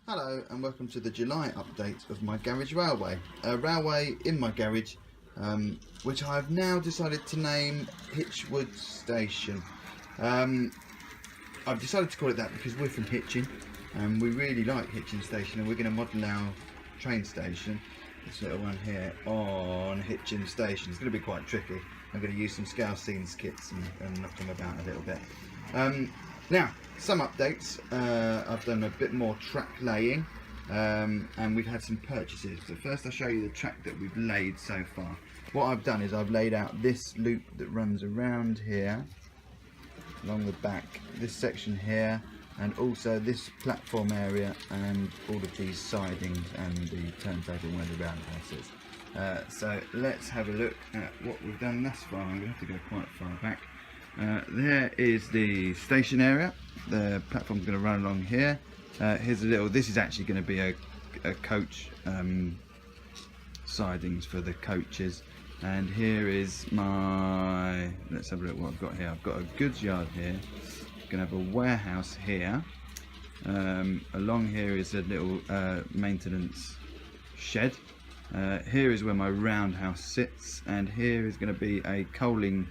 Hello and welcome to the July update of my garage railway. A railway in my garage, which I have now decided to name Hitchwood Station. I've decided to call it that because we're from Hitchin and we really like Hitchin Station, and we're going to model our train station, this little one here, on Hitchin Station. It's going to be quite tricky. I'm going to use some scale scenes kits and knock them about a little bit. Now, some updates. I've done a bit more track laying, and we've had some purchases. So first I'll show you the track that we've laid so far. What I've done is I've laid out this loop that runs around here, along the back, this section here, and also this platform area and all of these sidings and the turntable where the roundhouse is. So let's have a look at what we've done thus far. I'm going to have to go quite far back. There is the station area. The platform's going to run along here. Here's a little, this is actually going to be a coach sidings for the coaches. And here is my, let's have a look what I've got here. I've got a goods yard here. I'm going to have a warehouse here. Along here is a little maintenance shed. Here is where my roundhouse sits, and here is going to be a coaling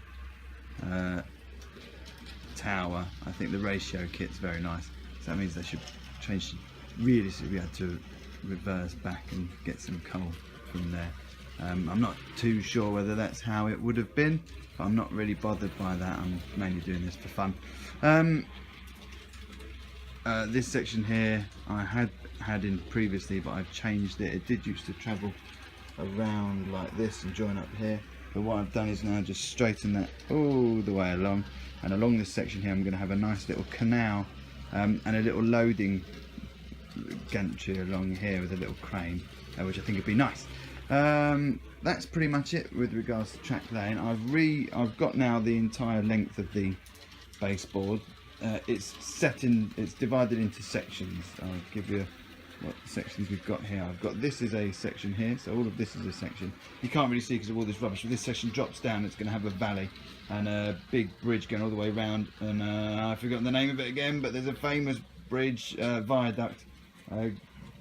tower. I think the ratio kit's very nice, so that means they should change. Really should be able to reverse back and get some coal from there. I'm not too sure whether that's how it would have been, but I'm not really bothered by that. I'm mainly doing this for fun. This section here I had in previously, but I've changed it. It did used to travel around like this and join up here, but what I've done is now just straighten that all the way along, and along this section here I'm going to have a nice little canal and a little loading gantry along here with a little crane, which I think would be nice. That's pretty much it with regards to track laying. I've got now the entire length of the baseboard. It's divided into sections. I'll give you what sections we've got here. I've got, this is a section here, so all of this is a section. You can't really see because of all this rubbish, but this section drops down. It's going to have a valley and a big bridge going all the way around, and I've forgotten the name of it again, but there's a famous bridge, viaduct,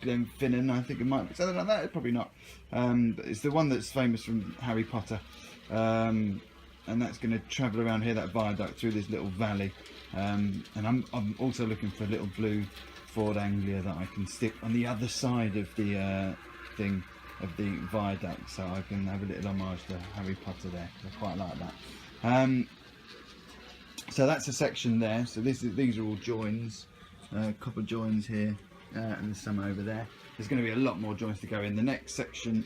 Glenfinnan, I think it might be something like that. It's probably not, but it's the one that's famous from Harry Potter, and that's going to travel around here, that viaduct, through this little valley, and I'm also looking for a little blue Ford Anglia that I can stick on the other side of the thing of the viaduct, so I can have a little homage to Harry Potter there. I quite like that. So that's a section there. So these are all joins, copper joins here, and there's some over there. There's going to be a lot more joins to go in. The next section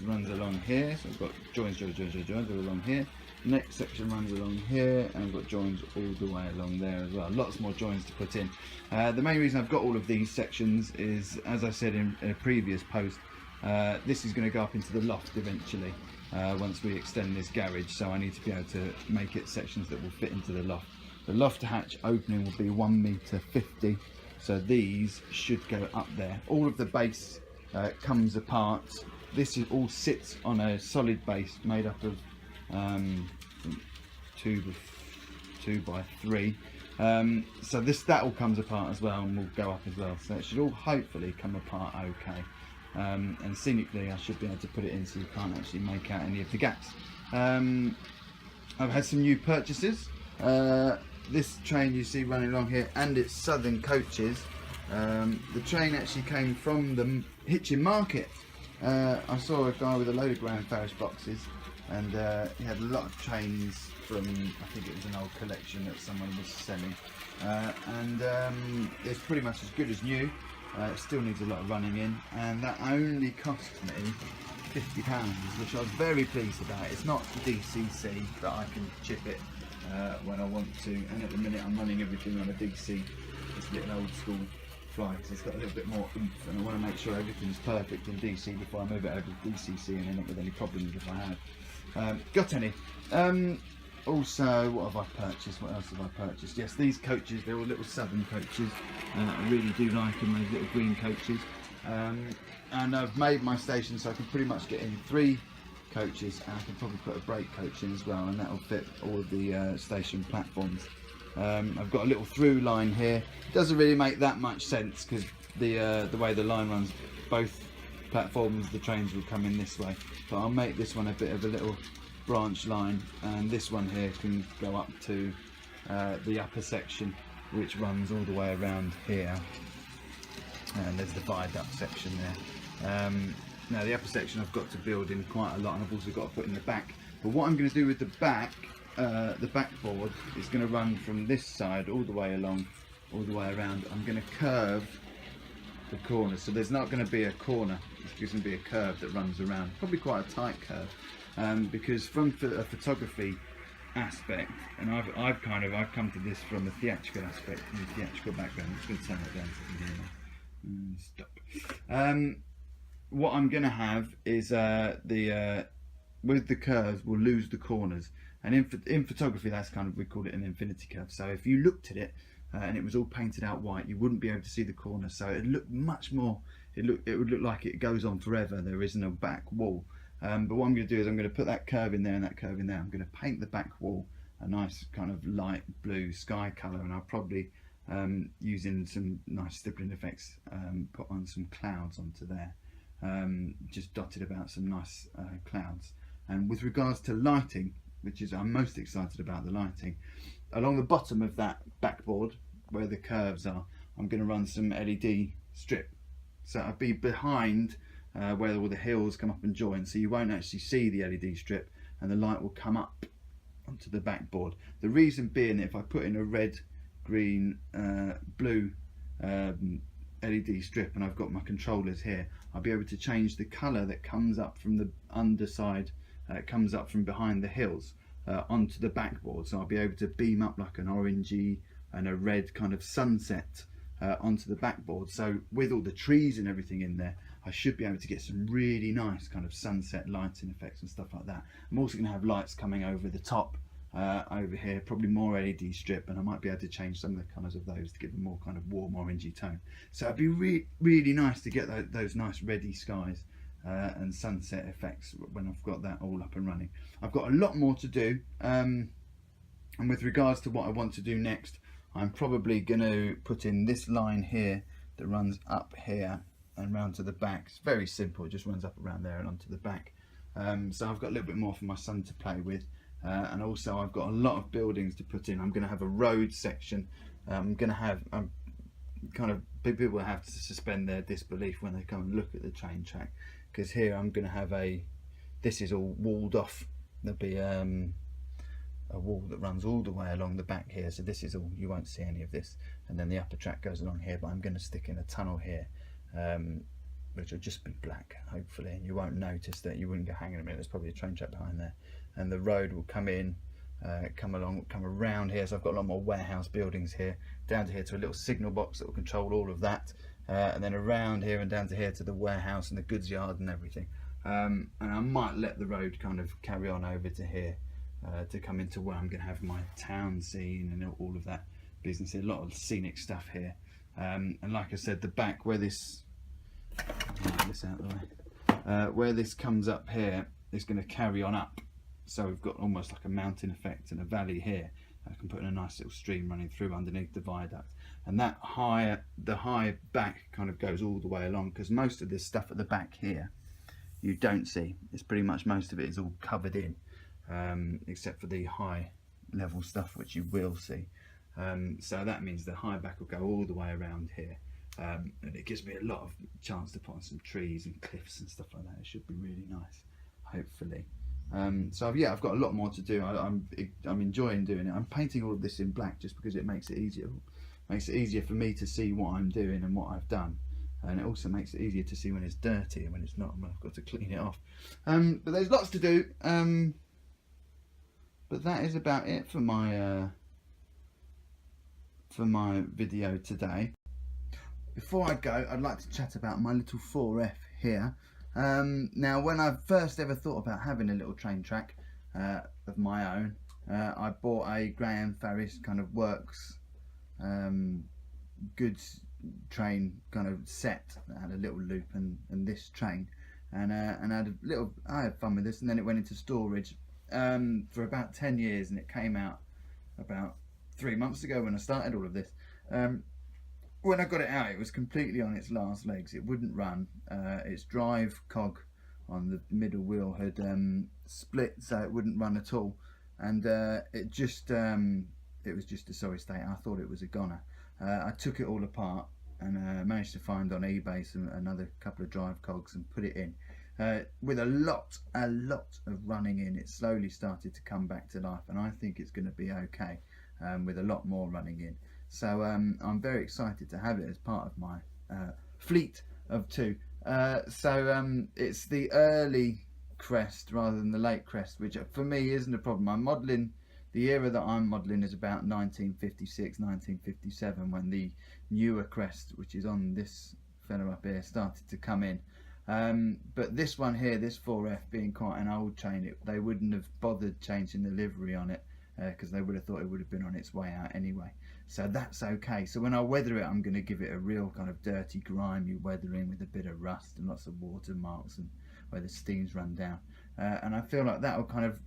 runs along here, so I've got joins all along here. Next section runs along here, and I've got joins all the way along there as well. Lots more joins to put in. The main reason I've got all of these sections is, as I said in a previous post, this is going to go up into the loft eventually once we extend this garage, so I need to be able to make it sections that will fit into the loft. The loft hatch opening will be 1.50 m, so these should go up there. All of the base comes apart. This all sits on a solid base made up of 2 by 3, so that all comes apart as well and will go up as well, so it should all hopefully come apart okay, and scenically I should be able to put it in so you can't actually make out any of the gaps. I've had some new purchases. This train you see running along here, and its southern coaches, the train actually came from the Hitchin market. I saw a guy with a load of Grand Farish boxes, and he had a lot of trains from, I think it was an old collection that someone was selling, and it's pretty much as good as new. It still needs a lot of running in, and that only cost me £50, which I was very pleased about. It's not DCC, but I can chip it when I want to, and at the minute I'm running everything on a DC, this little old school fly, because it's got a little bit more oomph, and I want to make sure everything's perfect in DC before I move it over to DCC and end up with any problems if I have. Got any? Also, what have I purchased? What else have I purchased? Yes, these coaches, they're all little southern coaches. I really do like them, those little green coaches. And I've made my station so I can pretty much get in 3 coaches, and I can probably put a brake coach in as well, and that will fit all of the station platforms. I've got a little through line here. Doesn't really make that much sense because the way the line runs, both platforms the trains will come in this way, but I'll make this one a bit of a little branch line, and this one here can go up to the upper section, which runs all the way around here, and there's the viaduct section there. Now the upper section I've got to build in quite a lot, and I've also got to put in the back. But what I'm going to do with the backboard is going to run from this side all the way along, all the way around. I'm going to curve the corner, so there's not going to be a corner, it's just going to be a curve that runs around, probably quite a tight curve, because from a photography aspect, and I've come to this from a theatrical aspect, from a theatrical background. I'm just going to turn that down so you can hear me. Stop. What I'm going to have is with the curves we'll lose the corners, and in photography that's kind of, we call it an infinity curve. So if you looked at it and it was all painted out white, you wouldn't be able to see the corner, so it looked much more, it would look like it goes on forever. There isn't a back wall. But what I'm going to do is I'm going to put that curve in there and that curve in there. I'm going to paint the back wall a nice kind of light blue sky colour, and I'll probably, using some nice stippling effects, put on some clouds onto there, just dotted about some nice clouds. And with regards to lighting, which is, I'm most excited about the lighting, along the bottom of that backboard where the curves are, I'm going to run some LED strip. So I'll be behind where all the hills come up and join, so you won't actually see the LED strip, and the light will come up onto the backboard. The reason being, if I put in a red, green, blue LED strip, and I've got my controllers here, I'll be able to change the colour that comes up from the underside, comes up from behind the hills onto the backboard. So I'll be able to beam up like an orangey and a red kind of sunset onto the backboard. So with all the trees and everything in there, I should be able to get some really nice kind of sunset lighting effects and stuff like that. I'm also going to have lights coming over the top over here, probably more LED strip, and I might be able to change some of the colours of those to give them more kind of warm orangey tone. So it'd be really nice to get those nice reddy skies and sunset effects when I've got that all up and running. I've got a lot more to do, and with regards to what I want to do next, I'm probably going to put in this line here that runs up here and round to the back. It's very simple, it just runs up around there and onto the back. So I've got a little bit more for my son to play with, and also I've got a lot of buildings to put in. I'm going to have a road section. People have to suspend their disbelief when they come and look at the train track, because here I'm going to have this is all walled off. There'll be a wall that runs all the way along the back here, so this is all, you won't see any of this, and then the upper track goes along here, but I'm going to stick in a tunnel here, which will just be black hopefully, and you won't notice that. You wouldn't go, hang on a minute, there's probably a train track behind there, and the road will come in, come around here. So I've got a lot more warehouse buildings here, down to here to a little signal box that will control all of that, and then around here and down to here to the warehouse and the goods yard and everything. And I might let the road kind of carry on over to here to come into where I'm going to have my town scene and all of that business. A lot of scenic stuff here, and like I said, the back where this out of the way, where this comes up here is going to carry on up. So we've got almost like a mountain effect and a valley here. I can put in a nice little stream running through underneath the viaduct, and the high back kind of goes all the way along, because most of this stuff at the back here you don't see. It's pretty much, most of it is all covered in, except for the high level stuff which you will see. So that means the high back will go all the way around here, and it gives me a lot of chance to put on some trees and cliffs and stuff like that. It should be really nice, hopefully. So yeah, I've got a lot more to do. I'm enjoying doing it. I'm painting all of this in black just because it makes it easier. Makes it easier for me to see what I'm doing and what I've done, and it also makes it easier to see when it's dirty and when it's not, when I've got to clean it off. But there's lots to do. But that is about it for my video today. Before I go, I'd like to chat about my little 4F here. Now, when I first ever thought about having a little train track of my own, I bought a Graham Farris kind of works goods train kind of set that had a little loop and this train, and I had fun with this, and then it went into storage for about 10 years, and it came out about 3 months ago when I started all of this. when I got it out, it was completely on its last legs. It wouldn't run. Its drive cog on the middle wheel had split, so it wouldn't run at all, and it was just a sorry state. I thought it was a goner. I took it all apart and managed to find on eBay another couple of drive cogs and put it in. With a lot of running in, it slowly started to come back to life, and I think it's going to be okay with a lot more running in. So I'm very excited to have it as part of my fleet of two. It's the early crest rather than the late crest, which for me isn't a problem. I'm modelling, the era that I'm modelling is about 1956, 1957, when the newer crest, which is on this fella up here, started to come in. But this one here, this 4F, being quite an old chain, they wouldn't have bothered changing the livery on it because they would have thought it would have been on its way out anyway. So that's okay. So when I weather it, I'm going to give it a real kind of dirty, grimy weathering with a bit of rust and lots of watermarks and where the steam's run down. And I feel like that will kind of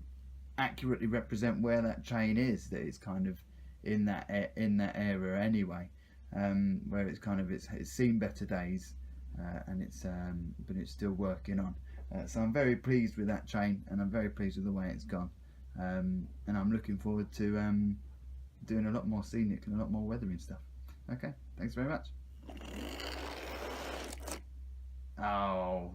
accurately represent where that chain is, that it's kind of in that era anyway, where it's kind of it's seen better days, and but it's still working on. So I'm very pleased with that chain, and I'm very pleased with the way it's gone, and I'm looking forward to doing a lot more scenic and a lot more weathering stuff. Okay, thanks very much. Oh.